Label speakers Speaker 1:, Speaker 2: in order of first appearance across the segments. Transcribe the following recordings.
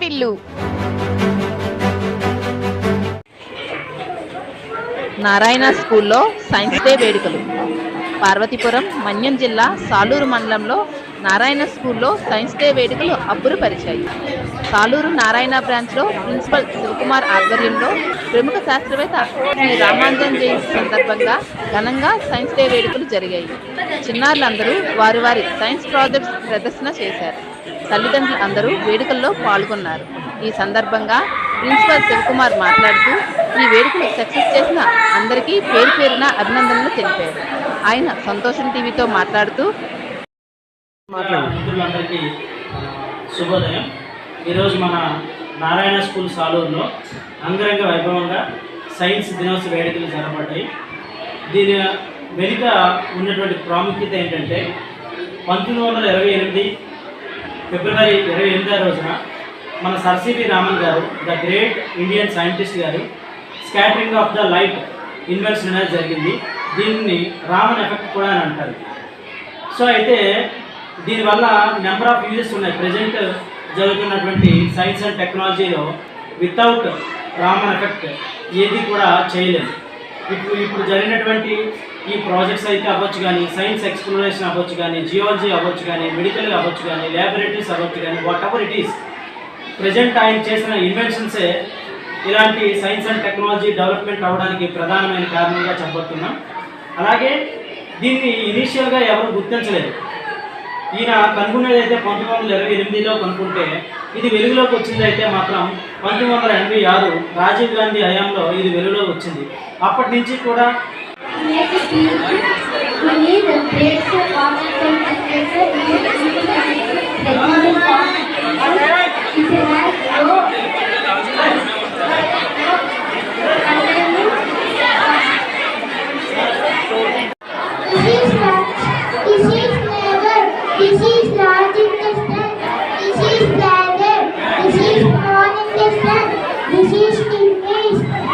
Speaker 1: హరివిల్లు. నారాయణ స్కూల్లో science day వేడుకలు. పార్వతీపురం, మన్యం జిల్లా సాలూరు మండలంలో నారాయణ స్కూల్లో సైన్స్ డే వేడుకలు అబ్బురపరిచాయి. సాలూరు నారాయణ బ్రాంచ్లో ప్రిన్సిపల్ శివకుమార్ ఆధ్వర్యంలో ప్రముఖ శాస్త్రవేత్త శ్రీ రామానుజన్ జయంతి సందర్భంగా ఘనంగా సైన్స్ డే వేడుకలు జరిగాయి. చిన్నారులందరూ వారి వారి సైన్స్ ప్రాజెక్ట్స్ ప్రదర్శన చేశారు. తల్లిదండ్రులు అందరూ వేడుకల్లో పాల్గొన్నారు. ఈ సందర్భంగా ప్రిన్సిపల్ శివకుమార్ మాట్లాడుతూ ఈ వేడుకలు సక్సెస్ చేసిన అందరికీ పేరు పేరున అభినందనలు తెలిపారు. ఆయన సంతోషం టీవీతో మాట్లాడుతూ
Speaker 2: మిత్రులందరికీ శుభోదయం. ఈరోజు మన నారాయణ స్కూల్ సాలూరులో అంగరంగ వైభవంగా సైన్స్ దినోత్సవ వేడుకలు జరపడ్డాయి. దీని వెనుక ఉన్నటువంటి ప్రాముఖ్యత ఏంటంటే 1928 ఫిబ్రవరి 28వ రోజున మన సర్ సివి రామన్ గారు, ద గ్రేట్ ఇండియన్ సైంటిస్ట్ గారు, scattering of the light invention అనేది జరిగింది. దీన్ని రామన్ ఎఫెక్ట్ కూడా అని అంటారు. సో అయితే దీనివల్ల నెంబర్ ఆఫ్ యూజెస్ ఉన్నాయి. ప్రజెంట్ జరుగుతున్నటువంటి సైన్స్ అండ్ టెక్నాలజీలో వితౌట్ రామన్ ఎఫెక్ట్ ఏది కూడా చేయలేదు. ఇప్పుడు జరిగినటువంటి ఈ ప్రాజెక్ట్స్ అయితే అవ్వచ్చు, కానీ సైన్స్ ఎక్స్ప్లోరేషన్ అవ్వచ్చు, కానీ జియాలజీ అవ్వచ్చు, కానీ మెడికల్ అవ్వచ్చు, కానీ ల్యాబొరేటరీస్ అవ్వచ్చు, కానీ what ever it is, present ఆయన చేసిన ఇన్వెన్షన్సే ఇలాంటి సైన్స్ అండ్ టెక్నాలజీ డెవలప్మెంట్ అవ్వడానికి ప్రధానమైన కారణంగా చెప్పబోతున్నాం. అలాగే దీన్ని ఇనీషియల్గా ఎవరు గుర్తించలేదు. ఈయన కనుగొనేది అయితే 1928లో కనుక్కుంటే ఇది వెలుగులోకి వచ్చింది అయితే మాత్రం 1986 రాజీవ్ గాంధీ హయాంలో ఇది వెలుగులోకి వచ్చింది. అప్పటి నుంచి కూడా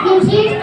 Speaker 3: This is